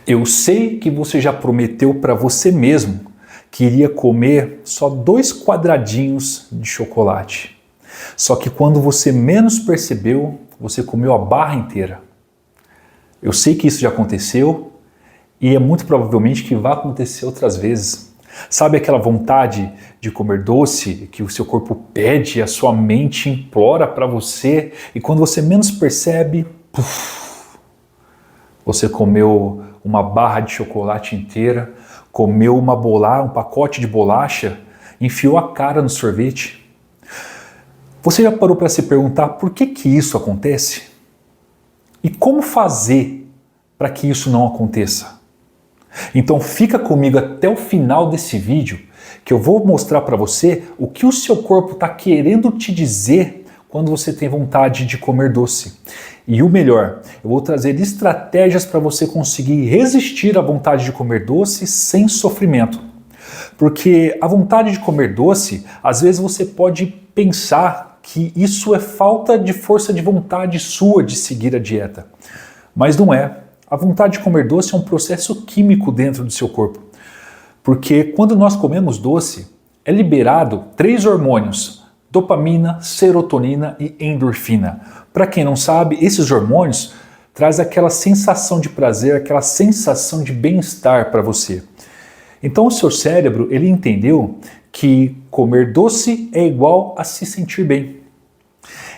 Eu sei que você já prometeu para você mesmo que iria comer só 2 quadradinhos de chocolate. Só que quando você menos percebeu, você comeu a barra inteira. Eu sei que isso já aconteceu e é muito provavelmente que vai acontecer outras vezes. Sabe aquela vontade de comer doce que o seu corpo pede, a sua mente implora para você e quando você menos percebe, você comeu uma barra de chocolate inteira, comeu um pacote de bolacha, enfiou a cara no sorvete. Você já parou para se perguntar por que isso acontece? E como fazer para que isso não aconteça? Então fica comigo até o final desse vídeo que eu vou mostrar para você o que o seu corpo está querendo te dizer quando você tem vontade de comer doce. E o melhor, eu vou trazer estratégias para você conseguir resistir à vontade de comer doce sem sofrimento. Porque a vontade de comer doce, às vezes você pode pensar que isso é falta de força de vontade sua de seguir a dieta. Mas não é. A vontade de comer doce é um processo químico dentro do seu corpo. Porque quando nós comemos doce, é liberado 3 hormônios: dopamina, serotonina e endorfina. Para quem não sabe, esses hormônios trazem aquela sensação de prazer, aquela sensação de bem-estar para você. Então o seu cérebro, ele entendeu que comer doce é igual a se sentir bem.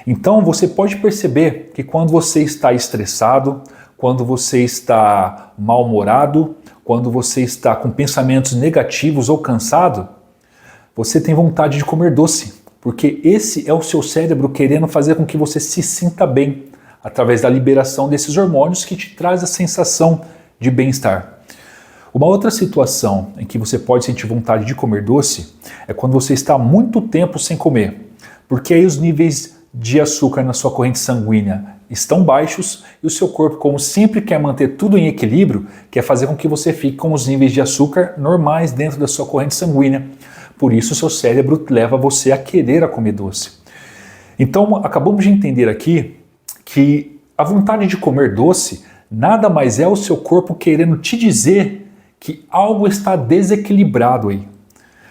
Então você pode perceber que quando você está estressado, quando você está mal-humorado, quando você está com pensamentos negativos ou cansado, você tem vontade de comer doce. Porque esse é o seu cérebro querendo fazer com que você se sinta bem, através da liberação desses hormônios que te traz a sensação de bem-estar. Uma outra situação em que você pode sentir vontade de comer doce é quando você está há muito tempo sem comer, porque aí os níveis de açúcar na sua corrente sanguínea estão baixos e o seu corpo, como sempre quer manter tudo em equilíbrio, quer fazer com que você fique com os níveis de açúcar normais dentro da sua corrente sanguínea. Por isso o seu cérebro leva você a querer comer doce. Então acabamos de entender aqui que a vontade de comer doce nada mais é o seu corpo querendo te dizer que algo está desequilibrado aí.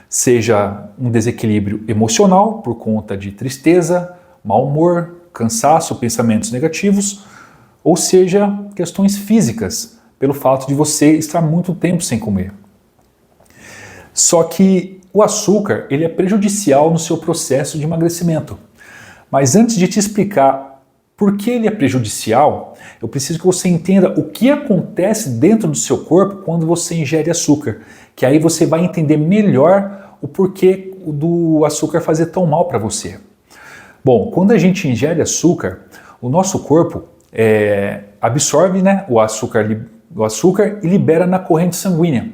Seja um desequilíbrio emocional por conta de tristeza, mau humor, cansaço, pensamentos negativos, ou seja, questões físicas, pelo fato de você estar muito tempo sem comer. Só que o açúcar, ele é prejudicial no seu processo de emagrecimento. Mas antes de te explicar por que ele é prejudicial, eu preciso que você entenda o que acontece dentro do seu corpo quando você ingere açúcar, que aí você vai entender melhor o porquê do açúcar fazer tão mal para você. Bom, quando a gente ingere açúcar, o nosso corpo absorve, o açúcar e libera na corrente sanguínea.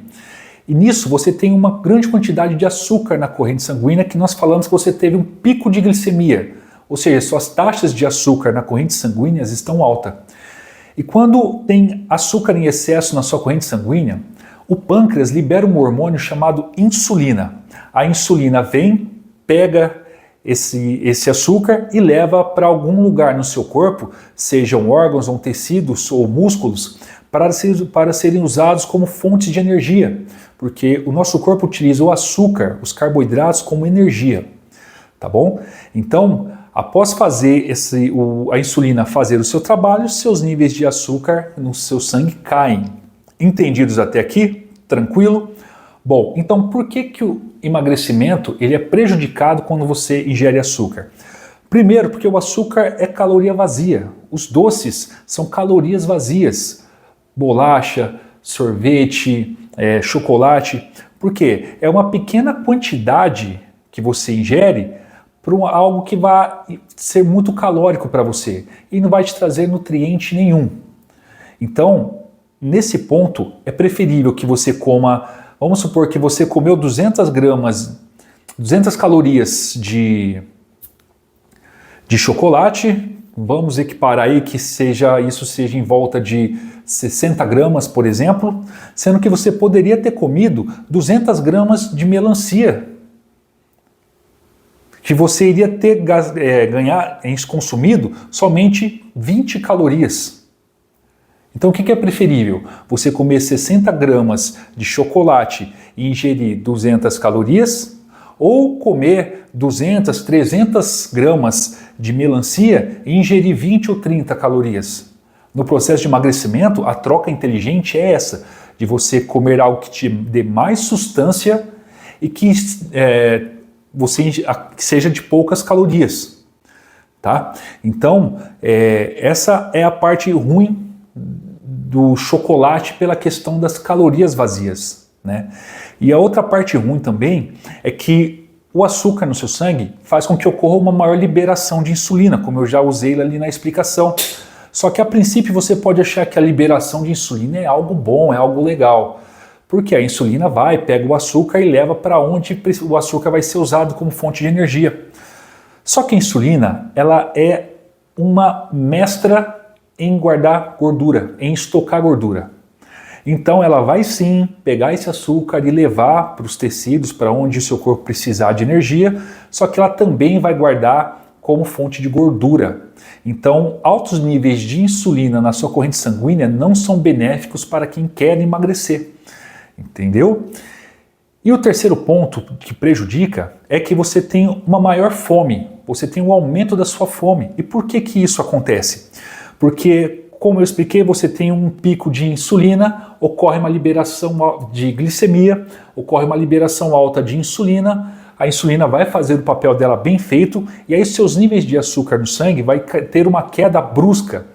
E nisso você tem uma grande quantidade de açúcar na corrente sanguínea que nós falamos que você teve um pico de glicemia, ou seja, suas taxas de açúcar na corrente sanguínea estão altas. E quando tem açúcar em excesso na sua corrente sanguínea, o pâncreas libera um hormônio chamado insulina. A insulina vem, pega esse açúcar e leva para algum lugar no seu corpo, sejam órgãos ou tecidos ou músculos, para serem usados como fontes de energia, porque o nosso corpo utiliza o açúcar, os carboidratos como energia, tá bom? Então, após fazer a insulina fazer o seu trabalho, seus níveis de açúcar no seu sangue caem. Entendidos até aqui? Tranquilo? Bom, então por que o emagrecimento ele é prejudicado quando você ingere açúcar? Primeiro, porque o açúcar é caloria vazia. Os doces são calorias vazias. Bolacha, sorvete, chocolate. Por quê? É uma pequena quantidade que você ingere para algo que vai ser muito calórico para você e não vai te trazer nutriente nenhum. Então, nesse ponto, é preferível que você coma, vamos supor que você comeu 200 calorias de chocolate, vamos equiparar aí que isso seja em volta de 60 gramas, por exemplo, sendo que você poderia ter comido 200 gramas de melancia, que você iria ter consumido somente 20 calorias. Então o que é preferível? Você comer 60 gramas de chocolate e ingerir 200 calorias? Ou comer 200, 300 gramas de melancia e ingerir 20 ou 30 calorias? No processo de emagrecimento, a troca inteligente é essa, de você comer algo que te dê mais sustância e que que seja de poucas calorias. Tá? Então, essa é a parte ruim do chocolate pela questão das calorias vazias, né? E a outra parte ruim também é que o açúcar no seu sangue faz com que ocorra uma maior liberação de insulina, como eu já usei ali na explicação. Só que a princípio você pode achar que a liberação de insulina é algo bom, é algo legal. Porque a insulina vai, pega o açúcar e leva para onde o açúcar vai ser usado como fonte de energia. Só que a insulina, ela é uma mestra em guardar gordura, em estocar gordura. Então ela vai sim pegar esse açúcar e levar para os tecidos, para onde o seu corpo precisar de energia, só que ela também vai guardar como fonte de gordura. Então, altos níveis de insulina na sua corrente sanguínea não são benéficos para quem quer emagrecer. Entendeu? E o terceiro ponto que prejudica é que você tem uma maior fome, você tem um aumento da sua fome. E por que isso acontece? Porque, como eu expliquei, você tem um pico de insulina, ocorre uma liberação de glicemia, ocorre uma liberação alta de insulina, a insulina vai fazer o papel dela bem feito e aí seus níveis de açúcar no sangue vai ter uma queda brusca.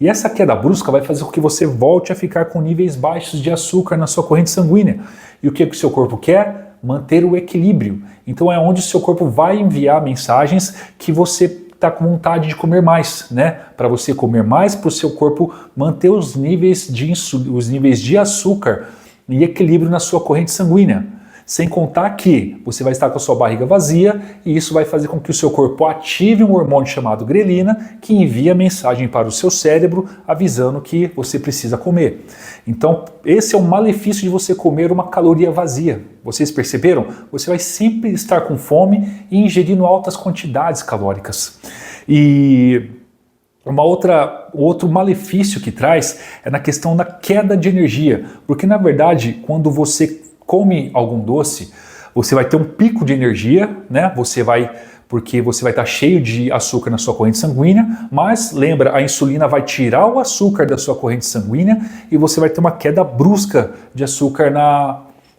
E essa queda brusca vai fazer com que você volte a ficar com níveis baixos de açúcar na sua corrente sanguínea. E o que o seu corpo quer? Manter o equilíbrio. Então é onde o seu corpo vai enviar mensagens que você está com vontade de comer mais, né? Para você comer mais, para o seu corpo manter os níveis de açúcar em equilíbrio na sua corrente sanguínea. Sem contar que você vai estar com a sua barriga vazia e isso vai fazer com que o seu corpo ative um hormônio chamado grelina que envia mensagem para o seu cérebro avisando que você precisa comer. Então esse é o malefício de você comer uma caloria vazia. Vocês perceberam? Você vai sempre estar com fome e ingerindo altas quantidades calóricas. E outro malefício que traz é na questão da queda de energia, porque na verdade quando você come algum doce, você vai ter um pico de energia, né? Porque você vai estar cheio de açúcar na sua corrente sanguínea, mas lembra, a insulina vai tirar o açúcar da sua corrente sanguínea e você vai ter uma queda brusca de açúcar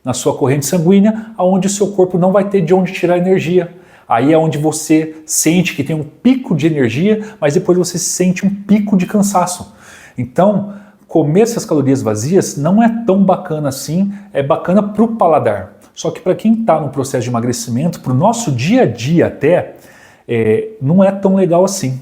na sua corrente sanguínea, onde o seu corpo não vai ter de onde tirar energia. Aí é onde você sente que tem um pico de energia, mas depois você sente um pico de cansaço. Então, comer essas calorias vazias não é tão bacana assim, é bacana para o paladar. Só que para quem está no processo de emagrecimento, para o nosso dia a dia até, não é tão legal assim.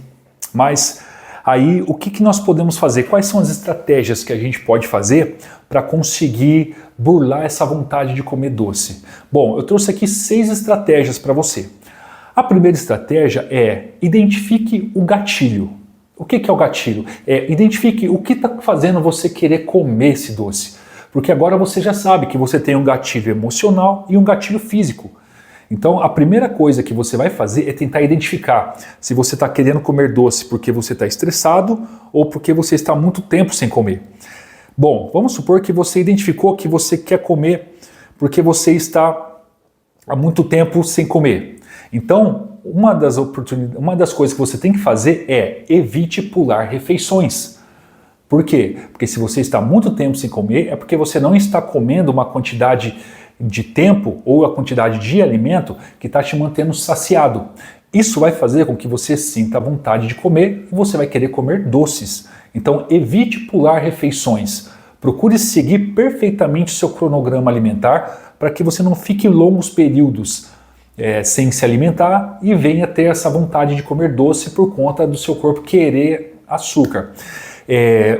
Mas aí o que nós podemos fazer? Quais são as estratégias que a gente pode fazer para conseguir burlar essa vontade de comer doce? Bom, eu trouxe aqui 6 estratégias para você. A primeira estratégia é identifique o gatilho. O que é o gatilho? Identifique o que está fazendo você querer comer esse doce. Porque agora você já sabe que você tem um gatilho emocional e um gatilho físico. Então a primeira coisa que você vai fazer é tentar identificar se você está querendo comer doce porque você está estressado ou porque você está há muito tempo sem comer. Bom, vamos supor que você identificou que você quer comer porque você está há muito tempo sem comer. Então, uma das coisas que você tem que fazer é evite pular refeições. Por quê? Porque se você está muito tempo sem comer, é porque você não está comendo uma quantidade de tempo ou a quantidade de alimento que está te mantendo saciado. Isso vai fazer com que você sinta vontade de comer e você vai querer comer doces. Então, evite pular refeições. Procure seguir perfeitamente o seu cronograma alimentar para que você não fique longos períodos sem se alimentar e venha ter essa vontade de comer doce por conta do seu corpo querer açúcar.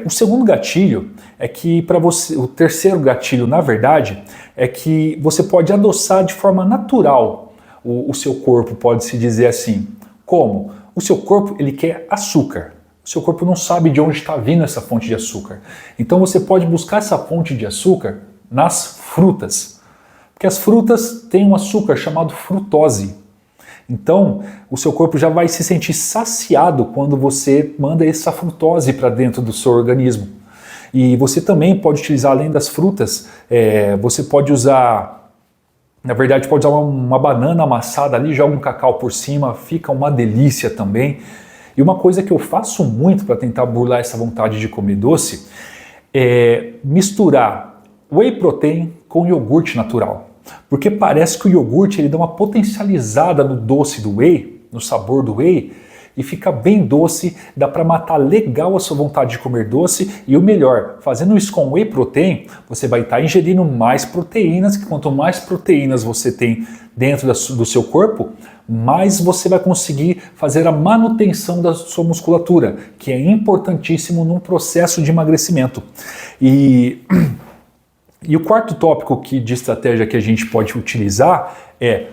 O segundo gatilho é que para você, o terceiro gatilho na verdade é que você pode adoçar de forma natural o seu corpo, pode-se dizer assim. Como? O seu corpo ele quer açúcar. O seu corpo não sabe de onde está vindo essa fonte de açúcar. Então você pode buscar essa fonte de açúcar nas frutas. Porque as frutas têm um açúcar chamado frutose. Então, o seu corpo já vai se sentir saciado quando você manda essa frutose para dentro do seu organismo. E você também pode utilizar, além das frutas, você pode usar, na verdade, pode usar uma banana amassada ali, joga um cacau por cima, fica uma delícia também. E uma coisa que eu faço muito para tentar burlar essa vontade de comer doce é misturar whey protein com iogurte natural. Porque parece que o iogurte ele dá uma potencializada no doce do whey, no sabor do whey, e fica bem doce, dá para matar legal a sua vontade de comer doce. E o melhor, fazendo isso com whey protein, você vai estar ingerindo mais proteínas, que quanto mais proteínas você tem dentro do seu corpo, mais você vai conseguir fazer a manutenção da sua musculatura, que é importantíssimo num processo de emagrecimento. E o quarto tópico de estratégia que a gente pode utilizar é: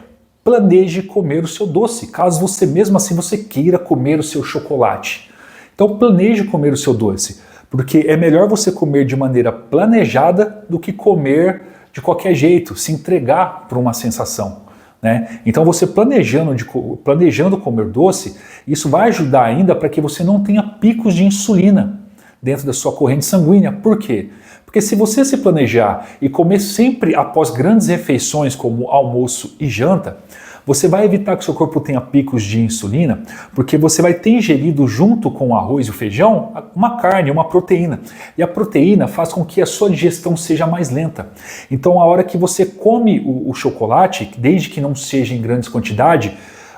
planeje comer o seu doce, caso você mesmo assim você queira comer o seu chocolate. Então planeje comer o seu doce, porque é melhor você comer de maneira planejada do que comer de qualquer jeito, se entregar por uma sensação, né? Então você planejando comer doce, isso vai ajudar ainda para que você não tenha picos de insulina dentro da sua corrente sanguínea. Por quê? Porque se você se planejar e comer sempre após grandes refeições como almoço e janta, você vai evitar que seu corpo tenha picos de insulina, porque você vai ter ingerido junto com o arroz e o feijão uma carne, uma proteína. E a proteína faz com que a sua digestão seja mais lenta. Então a hora que você come o chocolate, desde que não seja em grandes quantidades,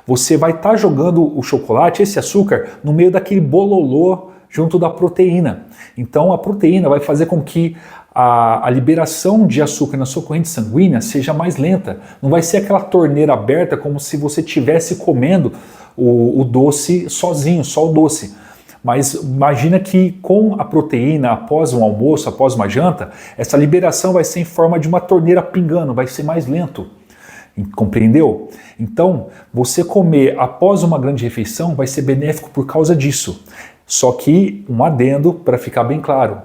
você vai estar jogando o chocolate, esse açúcar, no meio daquele bololô junto da proteína. Então a proteína vai fazer com que a liberação de açúcar na sua corrente sanguínea seja mais lenta. Não vai ser aquela torneira aberta como se você estivesse comendo o doce sozinho, só o doce. Mas imagina que com a proteína, após um almoço, após uma janta, essa liberação vai ser em forma de uma torneira pingando, vai ser mais lento. Compreendeu? Então, você comer após uma grande refeição vai ser benéfico por causa disso. Só que, um adendo para ficar bem claro,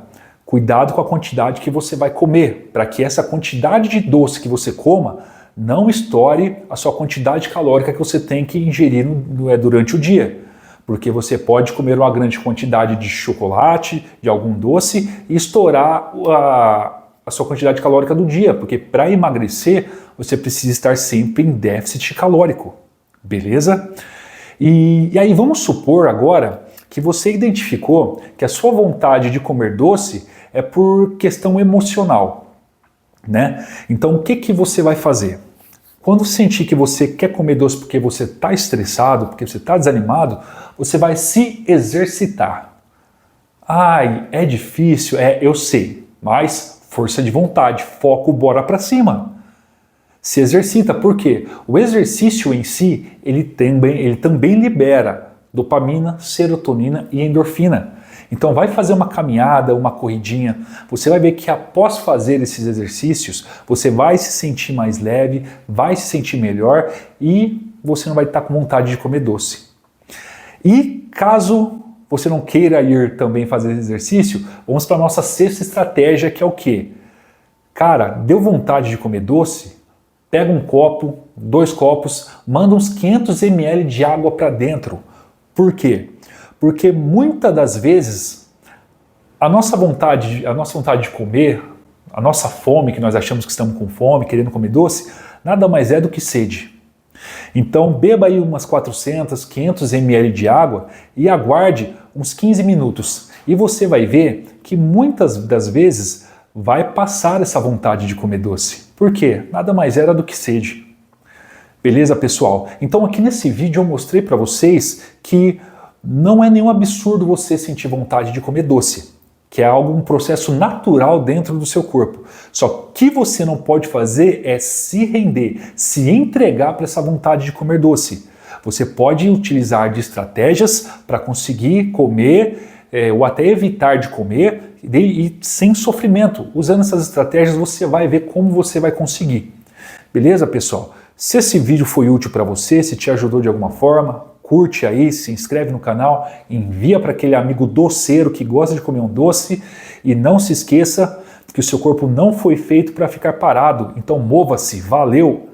cuidado com a quantidade que você vai comer, para que essa quantidade de doce que você coma não estoure a sua quantidade calórica que você tem que ingerir durante o dia. Porque você pode comer uma grande quantidade de chocolate, de algum doce, e estourar a sua quantidade calórica do dia, porque para emagrecer você precisa estar sempre em déficit calórico, beleza? E aí vamos supor agora que você identificou que a sua vontade de comer doce é por questão emocional, né? Então o que você vai fazer? Quando sentir que você quer comer doce porque você está estressado, porque você está desanimado, você vai se exercitar. Ai, é difícil, eu sei, mas força de vontade, foco, bora pra cima. Se exercita, por quê? O exercício em si, ele também libera dopamina, serotonina e endorfina. Então vai fazer uma caminhada, uma corridinha, você vai ver que após fazer esses exercícios, você vai se sentir mais leve, vai se sentir melhor e você não vai estar com vontade de comer doce. E caso você não queira ir também fazer exercício, vamos para a nossa sexta estratégia, que é o quê? Cara, deu vontade de comer doce? Pega um copo, 2 copos, manda uns 500 ml de água para dentro. Por quê? Porque muitas das vezes a nossa vontade de comer, a nossa fome, que nós achamos que estamos com fome, querendo comer doce, nada mais é do que sede. Então beba aí umas 400, 500 ml de água e aguarde uns 15 minutos. E você vai ver que muitas das vezes vai passar essa vontade de comer doce. Por quê? Nada mais era do que sede. Beleza, pessoal? Então aqui nesse vídeo eu mostrei para vocês que não é nenhum absurdo você sentir vontade de comer doce, que é um processo natural dentro do seu corpo. Só que você não pode fazer é se render, se entregar para essa vontade de comer doce. Você pode utilizar de estratégias para conseguir comer ou até evitar de comer e sem sofrimento. Usando essas estratégias você vai ver como você vai conseguir. Beleza, pessoal? Se esse vídeo foi útil para você, se te ajudou de alguma forma, curte aí, se inscreve no canal, envia para aquele amigo doceiro que gosta de comer um doce e não se esqueça que o seu corpo não foi feito para ficar parado. Então mova-se, valeu!